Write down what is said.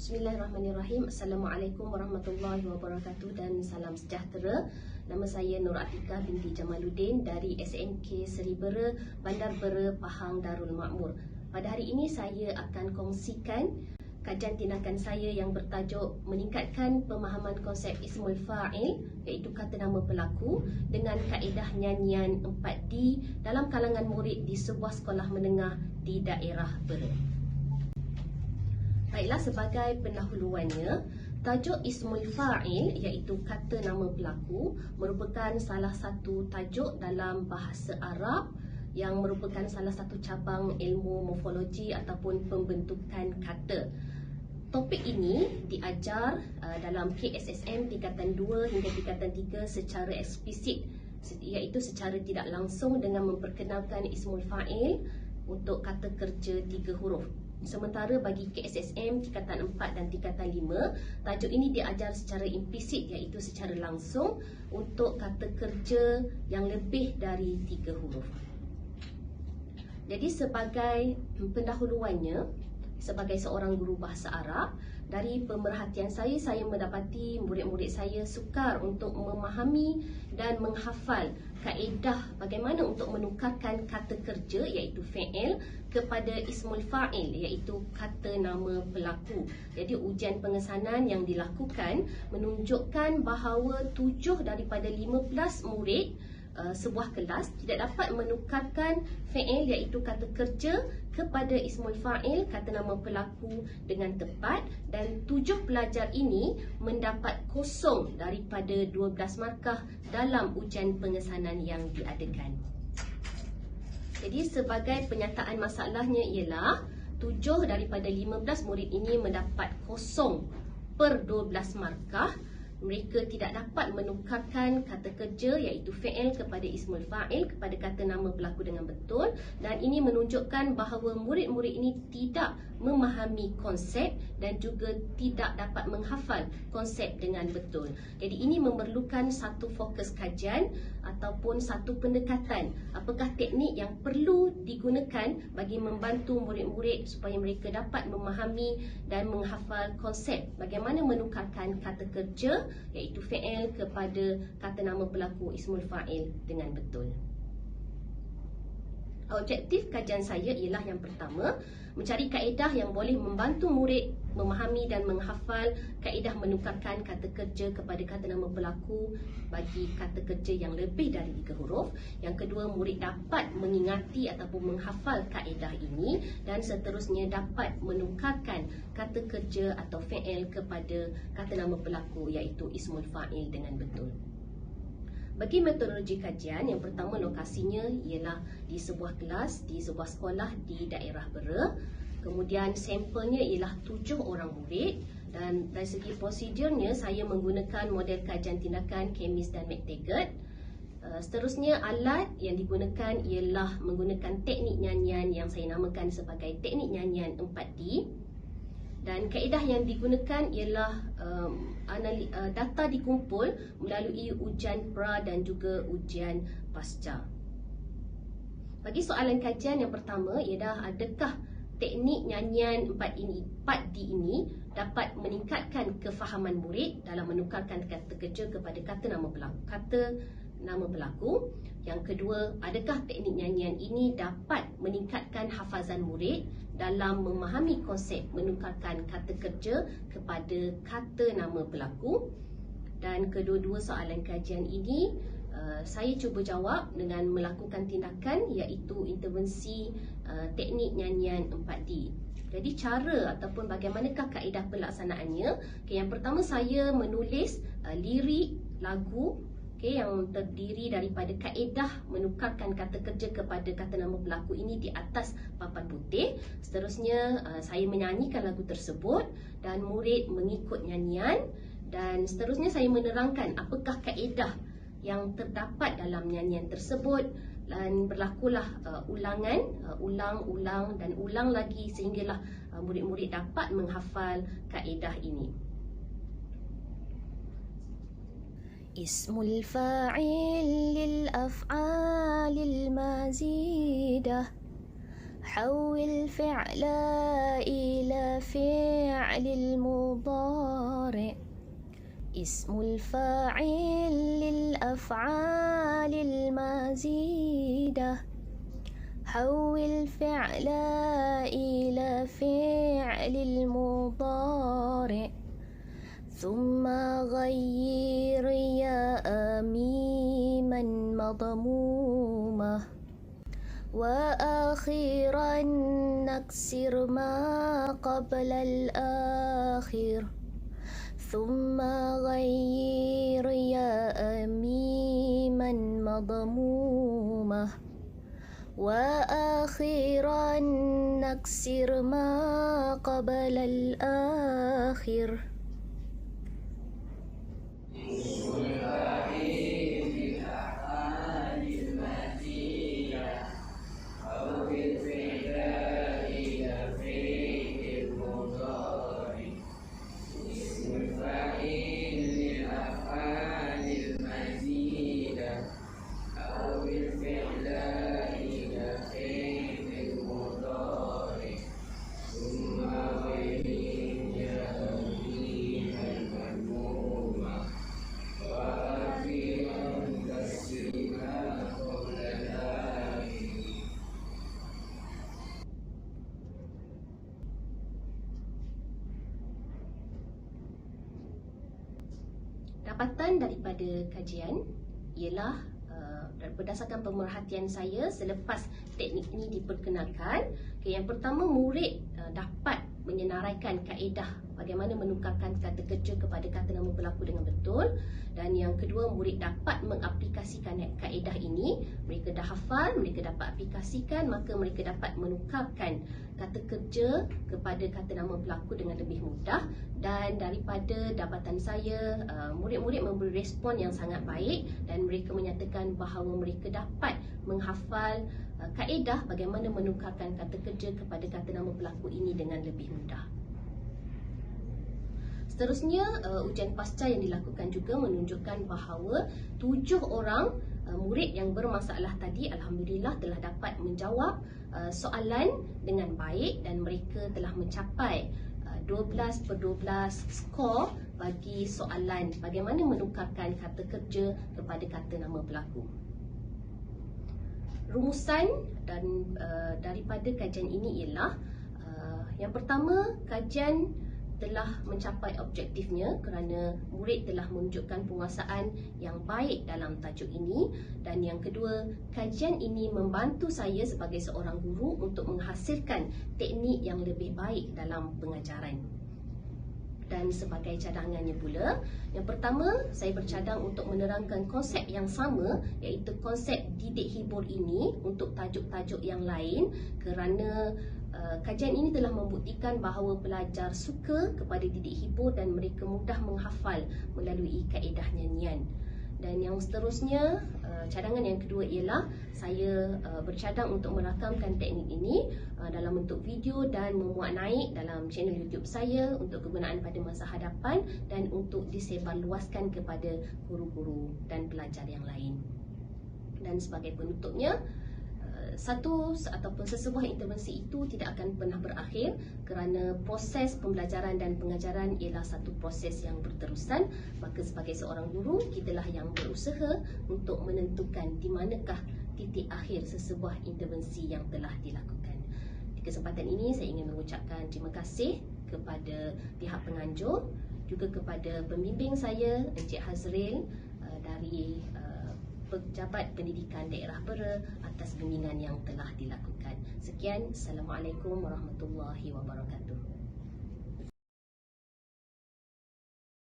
Bismillahirrahmanirrahim. Assalamualaikum warahmatullahi wabarakatuh dan salam sejahtera. Nama saya Nur Atika binti Jamaluddin dari SMK Seribera, Bandar Bera, Pahang, Darul Makmur. Pada hari ini saya akan kongsikan kajian tindakan saya yang bertajuk meningkatkan pemahaman konsep Ismul Fa'il, iaitu kata nama pelaku, dengan kaedah nyanyian 4D dalam kalangan murid di sebuah sekolah menengah di daerah Bera. Baiklah, sebagai pendahuluannya, tajuk Ismul Fa'il iaitu kata nama pelaku merupakan salah satu tajuk dalam bahasa Arab yang merupakan salah satu cabang ilmu morfologi ataupun pembentukan kata. Topik ini diajar dalam KSSM tingkatan 2 hingga tingkatan 3 secara eksplisit, iaitu secara tidak langsung dengan memperkenalkan Ismul Fa'il untuk kata kerja 3 huruf. Sementara bagi KSSM tingkatan 4 dan tingkatan 5, tajuk ini diajar secara implisit, iaitu secara langsung untuk kata kerja yang lebih dari 3 huruf. Jadi sebagai pendahuluannya, sebagai seorang guru bahasa Arab, dari pemerhatian saya mendapati murid-murid saya sukar untuk memahami dan menghafal kaedah bagaimana untuk menukarkan kata kerja iaitu fi'il kepada Ismul Fa'il iaitu kata nama pelaku. Jadi ujian pengesanan yang dilakukan menunjukkan bahawa 7 daripada 15 murid sebuah kelas tidak dapat menukarkan fi'il iaitu kata kerja kepada Ismul Fa'il, kata nama pelaku, dengan tepat, dan 7 pelajar ini mendapat kosong daripada 12 markah dalam ujian pengesanan yang diadakan. Jadi sebagai penyataan masalahnya ialah 7 daripada 15 murid ini mendapat kosong per 12 markah. Mereka tidak dapat menukarkan kata kerja iaitu fi'il kepada Ismul Fa'il, kepada kata nama pelaku dengan betul, dan ini menunjukkan bahawa murid-murid ini tidak memahami konsep dan juga tidak dapat menghafal konsep dengan betul. Jadi ini memerlukan satu fokus kajian ataupun satu pendekatan. Apakah teknik yang perlu digunakan bagi membantu murid-murid supaya mereka dapat memahami dan menghafal konsep bagaimana menukarkan kata kerja iaitu fi'il kepada kata nama pelaku Ismul Fa'il dengan betul. Objektif kajian saya ialah yang pertama, mencari kaedah yang boleh membantu murid memahami dan menghafal kaedah menukarkan kata kerja kepada kata nama pelaku bagi kata kerja yang lebih dari 3 huruf. Yang kedua, murid dapat mengingati ataupun menghafal kaedah ini dan seterusnya dapat menukarkan kata kerja atau fi'il kepada kata nama pelaku iaitu Ismul Fa'il dengan betul. Bagi metodologi kajian, yang pertama lokasinya ialah di sebuah kelas, di sebuah sekolah di daerah Bera. Kemudian sampelnya ialah 7 orang murid, dan dari segi prosedurnya saya menggunakan model kajian tindakan Kemis dan McTaggart. Seterusnya alat yang digunakan ialah menggunakan teknik nyanyian yang saya namakan sebagai teknik nyanyian 4D. Dan kaedah yang digunakan ialah data dikumpul melalui ujian pra dan juga ujian pasca. Bagi soalan kajian yang pertama ialah adakah teknik nyanyian 4D ini dapat meningkatkan kefahaman murid dalam menukarkan kata kerja kepada kata nama pelaku. Yang kedua, adakah teknik nyanyian ini dapat meningkatkan hafazan murid dalam memahami konsep menukarkan kata kerja kepada kata nama pelaku. Dan kedua-dua soalan kajian ini saya cuba jawab dengan melakukan tindakan iaitu intervensi teknik nyanyian 4D. Jadi cara ataupun bagaimanakah kaedah pelaksanaannya? Yang pertama, saya menulis lirik lagu yang terdiri daripada kaedah menukarkan kata kerja kepada kata nama pelaku ini di atas papan putih. Seterusnya saya menyanyikan lagu tersebut dan murid mengikut nyanyian, dan seterusnya saya menerangkan apakah kaedah yang terdapat dalam nyanyian tersebut, dan berlakulah ulangan, ulang dan ulang lagi sehinggalah murid-murid dapat menghafal kaedah ini. Ismul fa'il lil af'alil mazida حول فعل إلى فعل المضارع اسم الفاعل للأفعال المزيدة حول فعل إلى فعل المضارع ثم غير ياء ميما مضمومة وآخرا نكسر ما قبل الآخر ثم غير ياء ميما مضمومة وآخرا نكسر ما قبل الآخر. Dapatan daripada kajian ialah berdasarkan pemerhatian saya selepas teknik ini diperkenalkan, yang pertama murid dapat menyenaraikan kaedah bagaimana menukarkan kata kerja kepada kata nama berlaku dengan betul, dan yang kedua murid dapat mengaplikasikan kaedah ini. Mereka dah hafal, mereka dapat aplikasikan, maka mereka dapat menukarkan kata kerja kepada kata nama berlaku dengan lebih mudah. Dan daripada dapatan saya, murid-murid memberi respon yang sangat baik dan mereka menyatakan bahawa mereka dapat menghafal kaedah bagaimana menukarkan kata kerja kepada kata nama berlaku ini dengan lebih mudah. Seterusnya, ujian pasca yang dilakukan juga menunjukkan bahawa 7 orang murid yang bermasalah tadi alhamdulillah telah dapat menjawab soalan dengan baik dan mereka telah mencapai 12/12 skor bagi soalan bagaimana menukarkan kata kerja kepada kata nama berlaku. Rumusan dan daripada kajian ini ialah yang pertama, kajian telah mencapai objektifnya kerana murid telah menunjukkan penguasaan yang baik dalam tajuk ini, dan yang kedua, kajian ini membantu saya sebagai seorang guru untuk menghasilkan teknik yang lebih baik dalam pengajaran. Dan sebagai cadangannya pula, yang pertama, saya bercadang untuk menerangkan konsep yang sama, iaitu konsep didik hibur ini untuk tajuk-tajuk yang lain, kerana kajian ini telah membuktikan bahawa pelajar suka kepada didik hibur dan mereka mudah menghafal melalui kaedah nyanyian. Dan yang seterusnya, cadangan yang kedua ialah saya bercadang untuk merakamkan teknik ini dalam bentuk video dan memuat naik dalam channel YouTube saya untuk kegunaan pada masa hadapan dan untuk disebarluaskan kepada guru-guru dan pelajar yang lain. Dan sebagai penutupnya, satu ataupun sesebuah intervensi itu tidak akan pernah berakhir kerana proses pembelajaran dan pengajaran ialah satu proses yang berterusan. Maka sebagai seorang guru, kitalah yang berusaha untuk menentukan di manakah titik akhir sesebuah intervensi yang telah dilakukan. Di kesempatan ini saya ingin mengucapkan terima kasih kepada pihak penganjur, juga kepada pembimbing saya Encik Hazril dari Pejabat Pendidikan Daerah Pera atas bimbingan yang telah dilakukan. Sekian, Assalamualaikum warahmatullahi wabarakatuh.